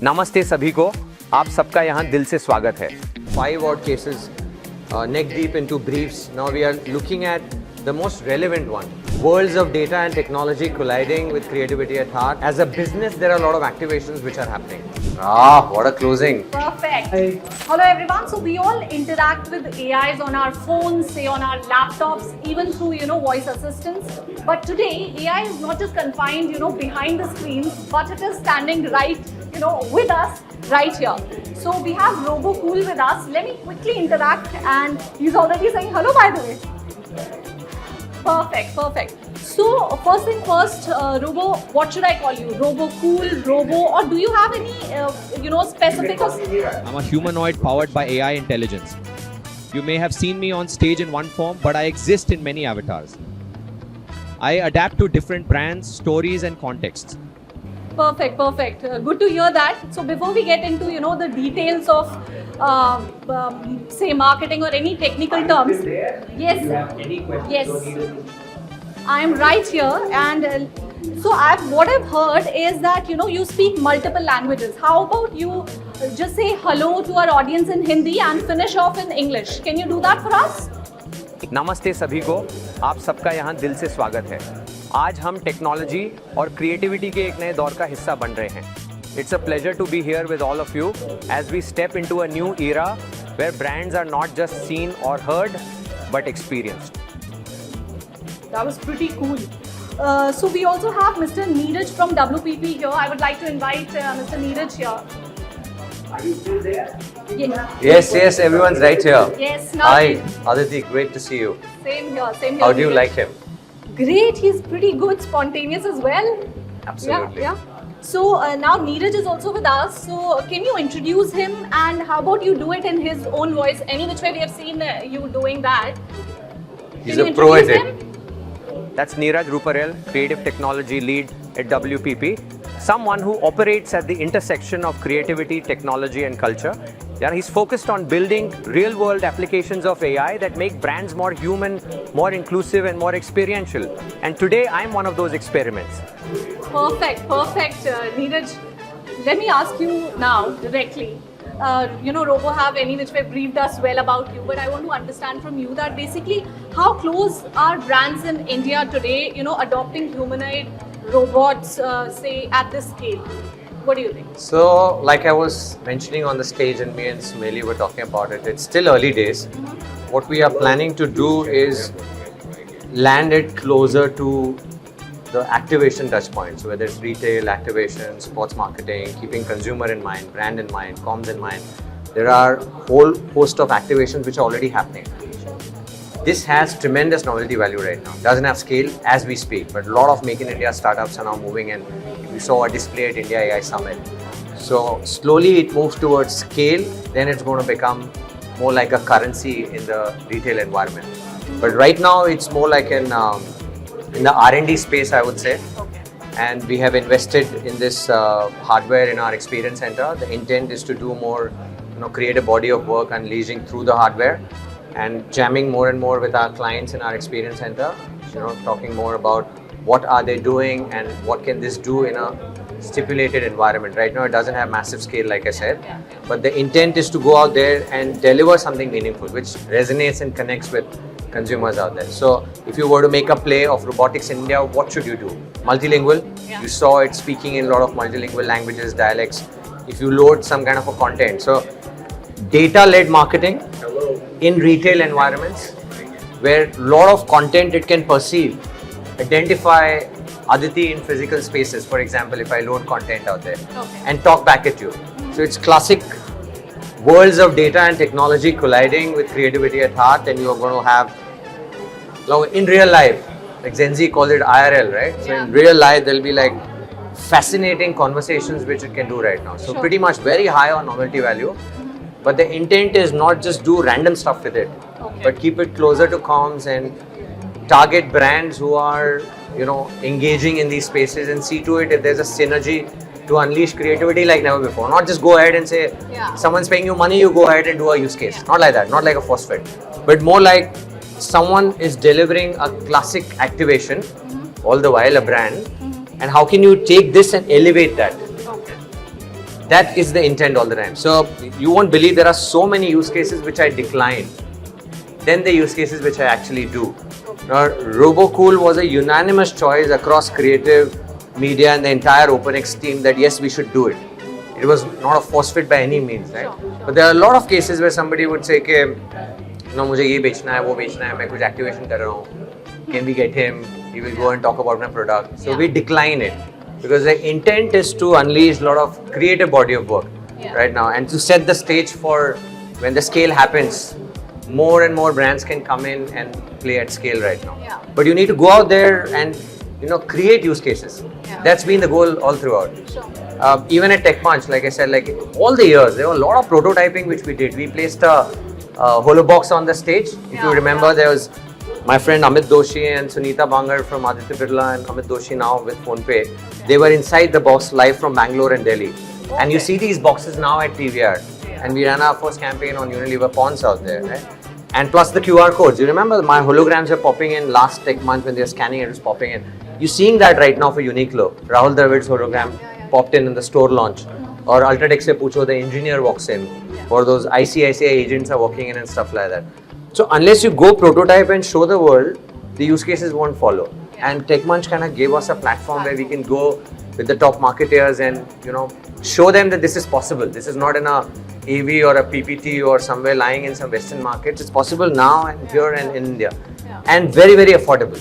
नमस्ते सभी को, आप सबका यहाँ दिल से स्वागत है। 5 odd cases, neck deep into briefs. Now we are looking at the most relevant one. Worlds of data and technology colliding with creativity at heart. As a business, there are a lot of activations which are happening. What a closing. Perfect. Hello everyone. So we all interact with AIs on our phones, say on our laptops, even through, voice assistants. But today, AI is not just confined, behind the screens, but it is standing right, with us right here. So we have RoboCool with us. Let me quickly interact, and he's already saying hello, by the way. Perfect. So first thing first, Robo, what should I call you? RoboCool, Robo, or do you have any, specific? I'm a humanoid powered by AI intelligence. You may have seen me on stage in one form, but I exist in many avatars. I adapt to different brands, stories, and contexts. Perfect. Good to hear that. So before we get into, the details of, say, marketing or any technical terms. Yes. I am right here, and so what I've heard is that you speak multiple languages. How about you just say hello to our audience in Hindi and finish off in English? Can you do that for us? नमस्ते सभी को, आप सबका यहाँ दिल से स्वागत है। आज हम टेक्नोलॉजी और क्रिएटिविटी के एक नए दौर का हिस्सा बन रहे हैं। It's a pleasure to be here with all of you as we step into a new era where brands are not just seen or heard but experienced. That was pretty cool. So we also have Mr. Neeraj from WPP here. I would like to invite Mr. Neeraj here. Are you still there? Yes. Yes, everyone's right here. Yes. Now Hi, Aditi, great to see you. Same here. How do you Neeraj. like him? Great. He's pretty good, spontaneous as well. Absolutely. Yeah. So now Neeraj is also with us. So can you introduce him, and how about you do it in his own voice? Any which way we have seen you doing that. He's Can you a pro at introduce it. him? That's Neeraj Ruparel, Creative Technology Lead at WPP. Someone who operates at the intersection of creativity, technology and culture. Yeah, he's focused on building real-world applications of AI that make brands more human, more inclusive and more experiential. And today I'm one of those experiments. Perfect. Neeraj, let me ask you now directly. Robo have any which way briefed us well about you, but I want to understand from you that basically how close are brands in India today, adopting humanoid robots, say at this scale? What do you think? So, like I was mentioning on the stage and me and Sumeli were talking about it, it's still early days. What we are planning to do is land it closer to the activation touch points, whether it's retail, activation, sports marketing, keeping consumer in mind, brand in mind, comms in mind. There are a whole host of activations which are already happening. This has tremendous novelty value right now. Doesn't have scale as we speak, but a lot of Make in India startups are now moving in. We saw a display at India AI Summit. So slowly it moves towards scale, then it's going to become more like a currency in the retail environment. But right now it's more like in the R&D space, I would say. Okay. And we have invested in this hardware in our experience center. The intent is to do more, create a body of work unleashing through the hardware and jamming more and more with our clients in our experience center, talking more about what are they doing and what can this do in a stipulated environment. Right now it doesn't have massive scale, like I said, but the intent is to go out there and deliver something meaningful which resonates and connects with consumers out there. So if you were to make a play of robotics in India, what should you do? Multilingual. You saw it speaking in a lot of multilingual languages, dialects. If you load some kind of a content. So data-led marketing in retail environments where a lot of content it can perceive, identify Aditi in physical spaces, for example, if I load content out there and talk back at you. So it's classic worlds of data and technology colliding with creativity at heart, and you're going to have, in real life, like Gen Z calls it IRL, right? So in real life, there'll be like fascinating conversations which it can do right now. So pretty much very high on novelty value. But the intent is not just do random stuff with it, but keep it closer to comms and target brands who are, engaging in these spaces and see to it if there's a synergy to unleash creativity like never before. Not just go ahead and say, someone's paying you money, you go ahead and do a use case. Not like that, not like a force fit, but more like someone is delivering a classic activation, all the while a brand, and how can you take this and elevate that? That is the intent all the time. So you won't believe there are so many use cases which I decline than the use cases which I actually do. RoboCool was a unanimous choice across creative, media and the entire OpenX team that yes, we should do it. It was not a force fit by any means, right? But there are a lot of cases where somebody would say कि no, मुझे ये बेचना है, वो बेचना है, मैं कुछ activation कर रहा हूँ. Can we get him? He will go and talk about my product. So we decline it because the intent is to unleash a lot of creative body of work right now and to set the stage for when the scale happens. More and more brands can come in and play at scale right now. Yeah. But you need to go out there and create use cases. Yeah. That's been the goal all throughout. Sure. Even at TechMunch, like I said, like all the years, there were a lot of prototyping which we did. We placed a holobox on the stage. If you remember, there was my friend Amit Doshi and Sunita Bangar from Aditya Birla and Amit Doshi now with PhonePe. They were inside the box live from Bangalore and Delhi. And you see these boxes now at PVR. And we ran our first campaign on Unilever Ponds out there, right? And plus the QR codes. You remember my holograms were popping in last TechMunch when they were scanning it was popping in. You're seeing that right now for Uniqlo. Rahul Dravid's hologram popped in the store launch. Or Ultratech se pucho, the engineer walks in. Or those ICICI agents are walking in and stuff like that. So unless you go prototype and show the world, the use cases won't follow. And TechMunch kind of gave us a platform where we can go with the top marketers and show them that this is possible. This is not in a AV or a PPT or somewhere lying in some Western markets. It's possible now and here and in India. And very, very affordable.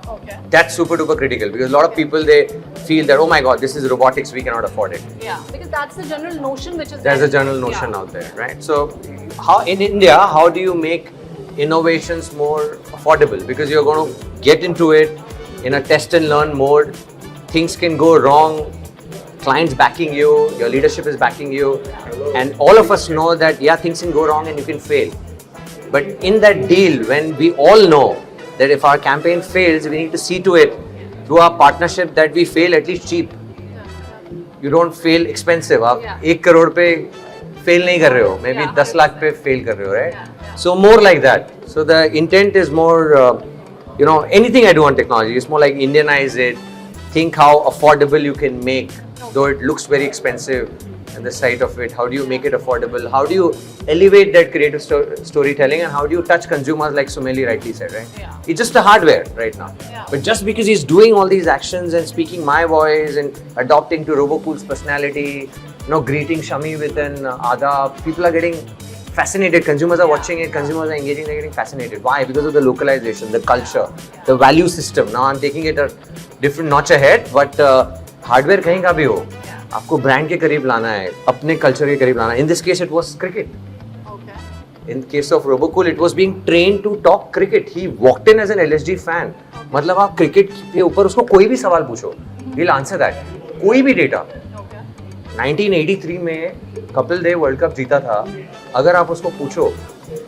Okay. That's super duper critical because a lot of people, they feel that, oh my God, this is robotics, we cannot afford it. Yeah, because that's the general notion which is There's a general notion out there, right? So how in India, how do you make innovations more affordable? Because you're going to get into it in a test and learn mode. Things can go wrong. Clients backing you, your leadership is backing you, and all of us know that things can go wrong and you can fail. But in that deal, when we all know that if our campaign fails, we need to see to it through our partnership that we fail at least cheap. You don't fail expensive. आप 1 crore पे fail नहीं कर रहे हो, maybe 10 lakh पे fail कर रहे हो, right? So more like that. So the intent is more, anything I do on technology, it's more like Indianize it. Think how affordable you can make, though it looks very expensive and the sight of it. How do you make it affordable? How do you elevate that creative storytelling and how do you touch consumers like Sumeli rightly said, right? Yeah. It's just the hardware right now. Yeah. But just because he's doing all these actions and speaking my voice and adopting to RoboCool's personality, greeting Shami with an Adab, people are getting fascinated. Consumers are watching it, consumers are engaging, they're getting fascinated. Why? Because of the localization, the culture, the value system. Now I'm taking it a different notch ahead, but hardware कहीं का भी हो, आपको brand के करीब लाना है, अपने culture के करीब लाना है. In this case, it was cricket. Okay. In case of RoboCool, it was being trained to talk cricket. He walked in as an LSG fan. मतलब आप cricket के ऊपर उसको कोई भी सवाल पूछो, he'll answer that. कोई भी data. 1983 में कपिल देव वर्ल्ड कप जीता था. अगर आप उसको पूछो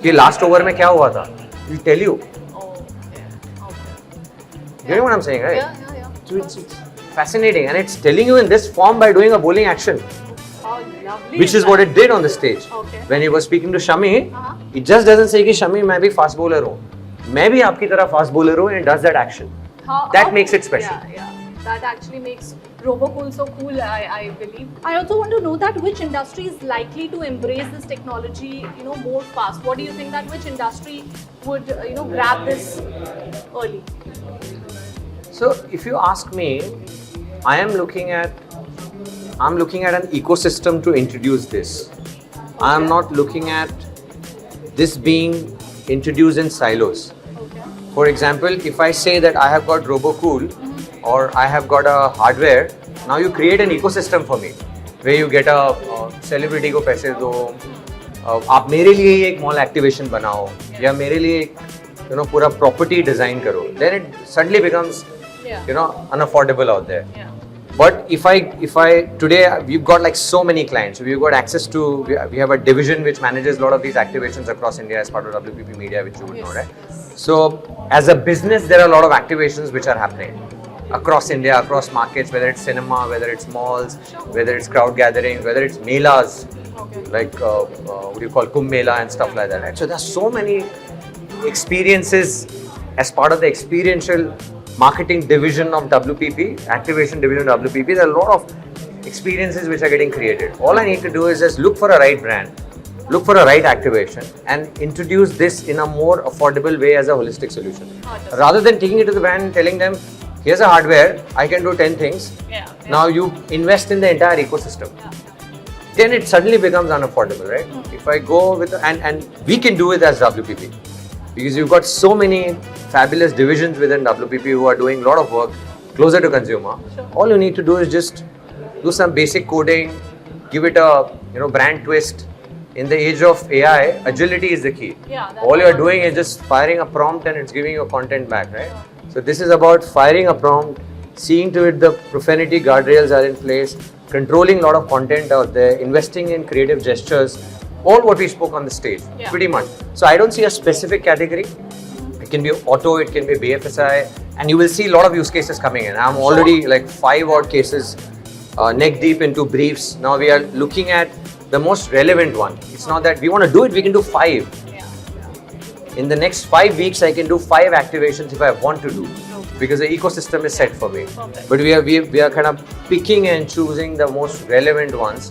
कि लास्ट ओवर में क्या हुआ था, he'll tell you. You know what I'm saying, right? Yeah. So it's fascinating, and it's telling you in this form by doing a bowling action, How lovely. which is what it did on the stage. Okay. When he was speaking to Shami, Uh-huh. it just doesn't say कि Shami मैं भी fast bowler हूँ, मैं भी आपकी तरह fast bowler हूँ, and it does that action. That makes it special. Yeah. That actually makes RoboCool so cool, I believe. I also want to know that which industry is likely to embrace this technology, more fast. What do you think that which industry would, grab this early? So if you ask me, I'm looking at an ecosystem to introduce this. I'm not looking at this being introduced in silos. Okay. For example, if I say that I have got RoboCool or I have got a hardware, now you create an ecosystem for me where you get a celebrity को पैसे दो, आप मेरे लिए ही एक mall activation बनाओ या मेरे लिए पूरा property design करो. Then it suddenly becomes unaffordable out there. Yeah. But if I today we've got like so many clients. We've got access to, we have a division which manages a lot of these activations across India as part of WPP Media, which you would know, right? So as a business, there are a lot of activations which are happening across India, across markets, whether it's cinema, whether it's malls, whether it's crowd gatherings, whether it's melas, like what do you call Kumbh Mela and stuff like that, right? So there's so many experiences as part of the experiential marketing division of WPP, activation division of WPP. There are a lot of experiences which are getting created. All I need to do is just look for a right brand, look for a right activation, and introduce this in a more affordable way as a holistic solution. Rather than taking it to the brand and telling them, here's a hardware, I can do 10 things. Now you invest in the entire ecosystem. Then it suddenly becomes unaffordable, right? If I go with, and we can do it as WPP. Because you've got so many fabulous divisions within WPP who are doing a lot of work closer to consumer. All you need to do is just do some basic coding, give it a brand twist. In the age of AI, agility is the key. All you're doing is just firing a prompt and it's giving you content back, right? So this is about firing a prompt, seeing to it the profanity guardrails are in place, controlling a lot of content out there, investing in creative gestures, all what we spoke on the stage, pretty much. So I don't see a specific category. It can be auto, it can be BFSI, and you will see a lot of use cases coming in. I'm already like 5 odd cases neck deep into briefs. Now we are looking at the most relevant one. It's not that we want to do it, we can do 5. In the next 5 weeks, I can do 5 activations if I want to do, because the ecosystem is set for me. But we are kind of picking and choosing the most relevant ones,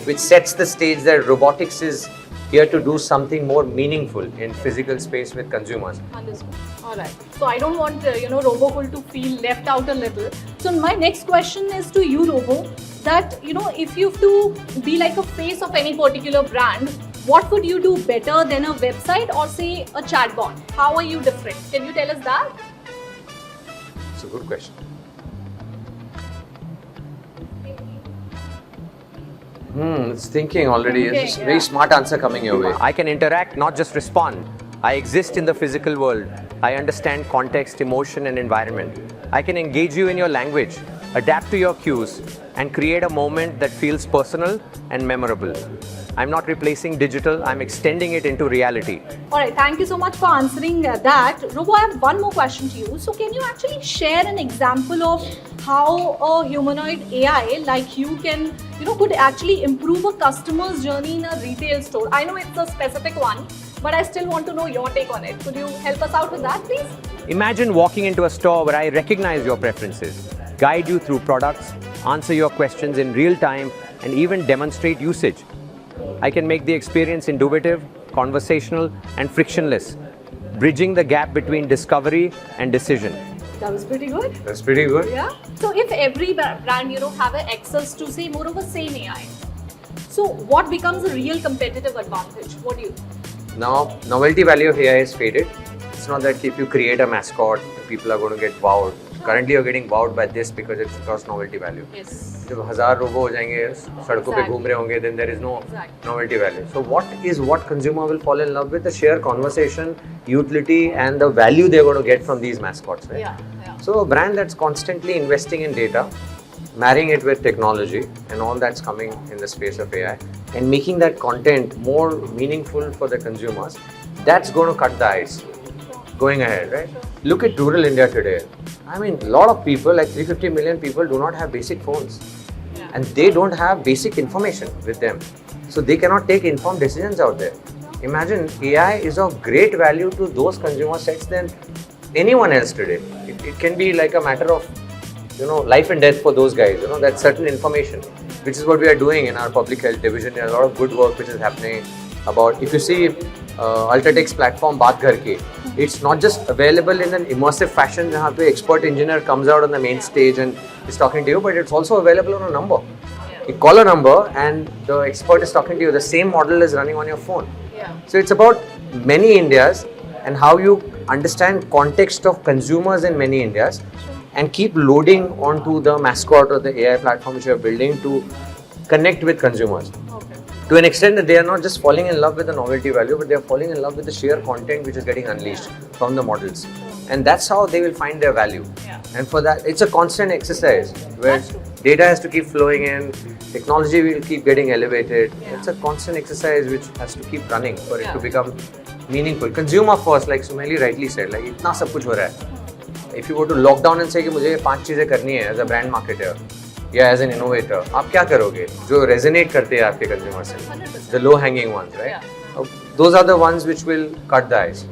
which sets the stage that robotics is here to do something more meaningful in physical space with consumers. Understood. All right. So I don't want Robocool to feel left out a little. So my next question is to you, Robo, that if you have to be like a face of any particular brand, what would you do better than a website or say a chatbot? How are you different? Can you tell us that? It's a good question. It's thinking already. It's a very smart answer coming your way. I can interact, not just respond. I exist in the physical world. I understand context, emotion, and environment. I can engage you in your language, adapt to your cues, and create a moment that feels personal and memorable. I'm not replacing digital, I'm extending it into reality. All right, thank you so much for answering that. Robo, I have one more question to you. So can you actually share an example of how a humanoid AI like you can, could actually improve a customer's journey in a retail store? I know it's a specific one, but I still want to know your take on it. Could you help us out with that, please? Imagine walking into a store where I recognize your preferences, guide you through products, answer your questions in real time, and even demonstrate usage. I can make the experience intuitive, conversational, and frictionless, bridging the gap between discovery and decision. That was pretty good. That's pretty good. Yeah. So if every brand, have an access to say more of a same AI, so what becomes a real competitive advantage? What do you think? Now, novelty value of AI is faded. It's not that if you create a mascot, people are going to get wowed. Currently, you're getting wowed by this because it's lost novelty value. Yes. जब 1000 robo हो जाएंगे सड़कों पे घूम रहे होंगे, then there is no novelty value. So what consumer will fall in love with? The sheer conversation, utility, and the value they're going to get from these mascots, right? Yeah. So a brand that's constantly investing in data, marrying it with technology, and all that's coming in the space of AI, and making that content more meaningful for the consumers, that's going to cut the ice going ahead, right? Look at rural India today. I mean, a lot of people, like 350 million people, do not have basic phones. And they don't have basic information with them. So they cannot take informed decisions out there. Imagine, AI is of great value to those consumer sets than anyone else today. It can be like a matter of, life and death for those guys, that certain information, which is what we are doing in our public health division. There's a lot of good work which is happening about, if you see Ultratech's platform, Baat Ghar Ki, it's not just available in an immersive fashion where the expert engineer comes out on the main stage and is talking to you, but it's also available on a number. You call a number and the expert is talking to you. The same model is running on your phone. So it's about many Indias and how you understand context of consumers in many Indias and keep loading onto the mascot or the AI platform which you are building to connect with consumers. To an extent that they are not just falling in love with the novelty value, but they are falling in love with the sheer content which is getting unleashed from the models. And that's how they will find their value. And for that, it's a constant exercise where data has to keep flowing in, technology will keep getting elevated. It's a constant exercise which has to keep running for it to become meaningful. Consumer first, like Sumeli rightly said, like itna sab kuch ho raha hai. If you go to lockdown and say कि मुझे 5 चीजें करनी है as a brand marketer या as an innovator, आप क्या करोगे जो resonate करते हैं आपके consumer से? The low hanging ones, right? Those are the ones which will cut the ice.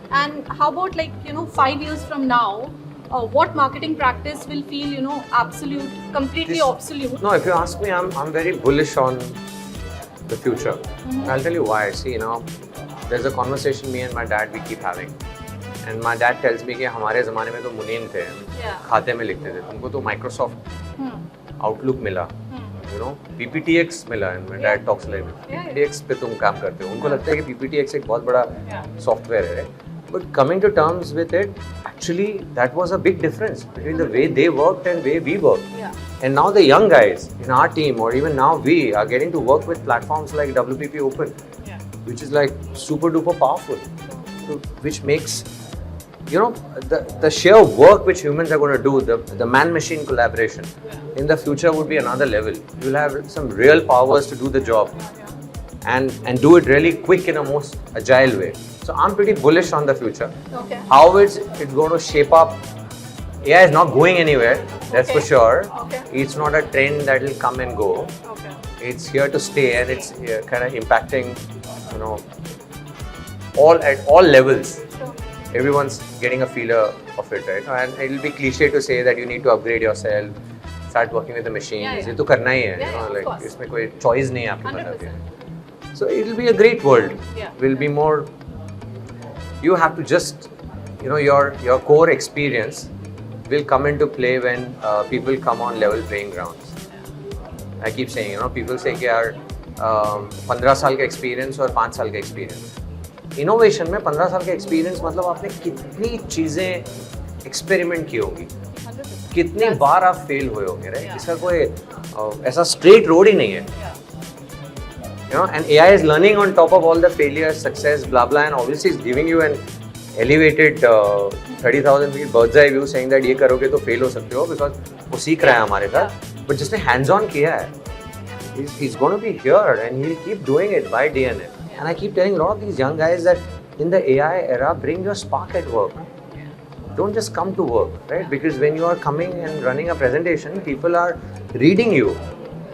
And how about 5 years from now, what marketing practice will feel, absolute, completely obsolete? No, if you ask me, I'm very bullish on the future. I'll tell you why. See, there's a conversation me and my dad we keep having, and my dad tells me कि हमारे ज़माने में तो मुनीम थे, खाते में लिखते थे. तुमको तो Microsoft Outlook मिला, PPTX मिला, and my dad talks like PPTX पे तुम काम करते हो. उनको लगता है कि PPTX एक बहुत बड़ा सॉफ्टवेयर है. But coming to terms with it, actually that was a big difference between the way they worked and way we worked. And now the young guys in our team, or even now we, are getting to work with platforms like WPP Open, which is like super duper powerful, so, which makes the sheer work which humans are going to do, the man-machine collaboration in the future would be another level. You'll have some real powers to do the job and do it really quick in a most agile way. So I'm pretty bullish on the future. Okay. How it's going to shape up. AI is not going anywhere, that's for sure. Okay. It's not a trend that will come and go. Okay. It's here to stay, and it's kind of impacting, at all levels. Sure. Everyone's getting a feeler of it, right? And it'll be cliche to say that you need to upgrade yourself, start working with the machines. ये तो करना ही है, of course. इसमें कोई choice नहीं है आपके पास 100%. अभी. So it'll be a great world. Yeah. Will be more. You have to just, your core experience will come into play when people come on level playing grounds. I keep saying, people say कि यार 15 साल का experience और 5 साल का experience. Innovation में 15 साल का experience मतलब आपने कितनी चीजें experiment की होंगी, 100%. कितनी बार आप fail हुए होंगे, right? इसका कोई ऐसा straight road ही नहीं है. And AI is learning on top of all the failures, success, blah blah, and obviously it's giving you an elevated 30,000 feet bird's eye view, saying that ये करोगे तो fail हो सकते हो, because वो सीख रहा है हमारे साथ. But जिसने hands on किया है, he's going to be here and he'll keep doing it by DNA. And I keep telling a lot of these young guys that in the AI era, bring your spark at work. Don't just come to work, right? Because when you are coming and running a presentation, people are reading you.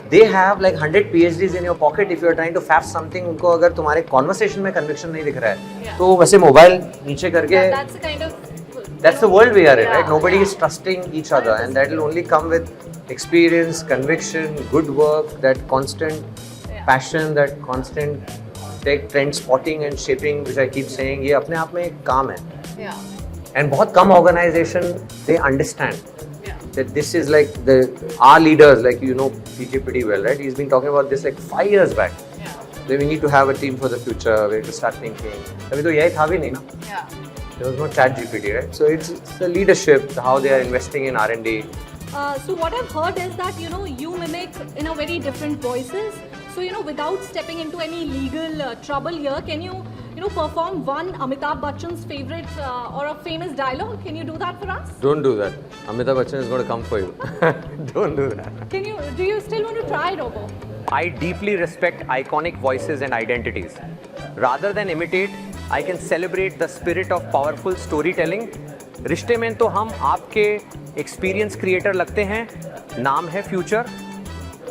They have like 100 PhDs in your pocket. If you are trying to faff something, उनको अगर तुम्हारे conversation में conviction नहीं दिख रहा है, तो वैसे mobile नीचे करके. That's the kind of. That's the world we are in, right? Nobody is trusting each other, and that will only come with experience, conviction, good work, that constant passion, that constant tech trend spotting and shaping, which I keep saying, ये अपने आप में एक काम है. Yeah. And बहुत कम organization they understand that this is like our leaders, like PK pretty well, right? He's been talking about this like 5 years back. That we need to have a team for the future. We have to start thinking. अभी तो यही था भी नहीं ना. There was no ChatGPT, right? So it's the leadership, how they are investing in R&D. So what I've heard is that you mimic in a very different voices. So without stepping into any legal trouble here, can you perform one Amitabh Bachchan's favorite or a famous dialogue? Can you do that for us? Don't do that. Amitabh Bachchan is going to come for you. Don't do that. Do you still want to try, Robo? I deeply respect iconic voices and identities. Rather than imitate, I can celebrate the spirit of powerful storytelling. रिश्ते में तो हम आपके experience creator लगते हैं. नाम है future,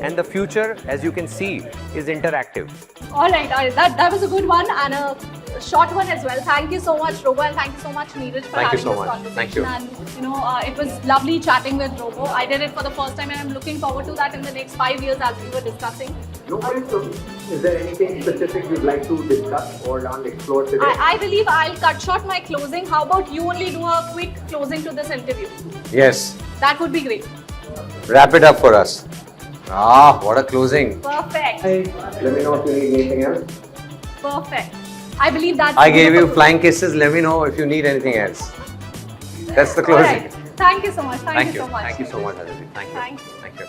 and the future, as you can see, is interactive. All right. That was a good one and a short one as well. Thank you so much, Robo, and thank you so much, Neeraj, for Thank you having so this much. conversation. Thank you. And it was lovely chatting with Robo. I did it for the first time, and I'm looking forward to that in the next 5 years, as we were discussing. No problem. Is there anything specific you'd like to discuss or explore today? I believe I'll cut short my closing. How about you only do a quick closing to this interview? Yes. That would be great. Wrap it up for us. Ah, what a closing. Perfect. Let me know if you need anything else. Perfect. I believe that's I gave you beautiful. flying kisses. Let me know if you need anything else. That's the All closing. right. Thank you so much. Thank you so much. Thank you so much, Aditi. Thank you. Thank you. Thank you.